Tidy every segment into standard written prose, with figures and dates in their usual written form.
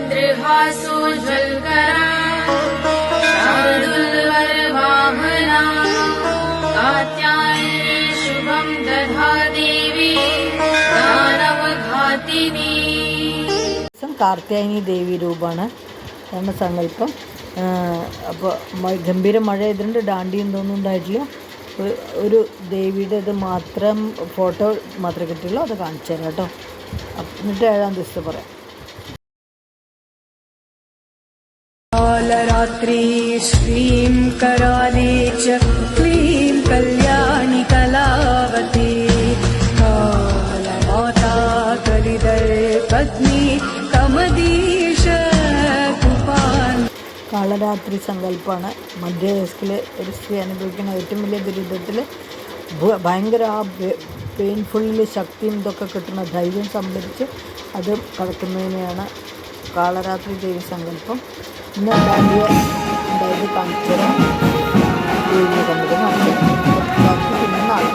चन्द्रहासोज्ज्वलकरा शार्दूलवरवाहना कात्यायनी शुभं दधा देवी दानवघातिनी. കാർത്യായനി ദേവി രൂപമാണ് എന്ന സങ്കല്പം. അപ്പോൾ ഗംഭീര മഴ ആയതുകൊണ്ട് ഡാണ്ടിയും തോന്നും ഉണ്ടായിട്ടില്ല. ഒരു ദേവിയുടെ ഇത് മാത്രം ഫോട്ടോ മാത്രമേ കിട്ടുള്ളൂ. അത് കാണിച്ചു തരാം കേട്ടോ. എന്നിട്ട് 7-ാം ദിവസത്തെ പറയാം. कालरात्रि श्रीं कराले च क्लीं कल्याणि कलावती कालमाता कलिदर्पत्नी कमदीश कुपान्. കാളരാത്രി സങ്കല്പമാണ്. മധ്യവയസ്കിൽ ഒരു സ്ത്രീ അനുഭവിക്കുന്ന ഏറ്റവും വലിയ ദുരിതത്തിൽ ഭയങ്കര ആ പെയിൻഫുള്ളിൽ ശക്തിയും ഇതൊക്കെ കിട്ടുന്ന ധൈര്യം സംഭരിച്ച് അത് കടക്കുന്നതിനെയാണ് കാളരാത്രി ദേവി സങ്കല്പം. ഇന്ന് ഉണ്ടാക്കിയ ഉണ്ടായത് കാണിച്ചു തരാം. ദേവിയെ കണ്ടത് പിന്നെ നാളെ.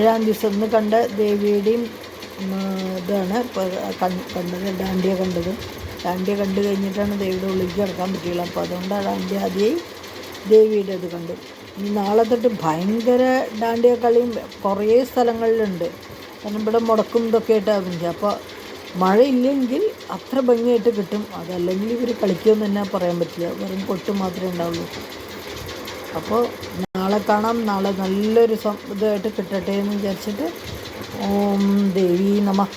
ഏഴാം ദിവസം ഇന്ന് കണ്ട ദേവിയുടെയും ഇതാണ് കണ്ടത്. ഡാണ്ടിയ കണ്ടത്. ഡാണ്ടിയ കണ്ടു കഴിഞ്ഞിട്ടാണ് ദേവിയുടെ ഉള്ളിലേക്ക് കിടക്കാൻ പറ്റുള്ളൂ. അപ്പോൾ അതുകൊണ്ടാണ് ഡാണ്ടിയ ആദ്യമായി ദേവിയുടെ ഇത് കണ്ടു. ഇനി നാളെ തൊട്ട് ഭയങ്കര ഡാണ്ടിയ കളിയും കുറേ സ്ഥലങ്ങളിലുണ്ട്. കാരണം ഇവിടെ മുടക്കും ഇതൊക്കെ ആയിട്ടാണ്. അപ്പോൾ മഴയില്ലെങ്കിൽ അത്ര ഭംഗിയായിട്ട് കിട്ടും. അതല്ലെങ്കിൽ ഇവർ കളിക്കുമെന്ന് തന്നെ പറയാൻ പറ്റില്ല. വെറും കൊട്ട് മാത്രമേ ഉണ്ടാവുള്ളൂ. അപ്പോൾ നാളെ കാണാം. നാളെ നല്ലൊരു ഇതായിട്ട് കിട്ടട്ടെ എന്ന് വിചാരിച്ചിട്ട് ഓം ദേവി നമഃ.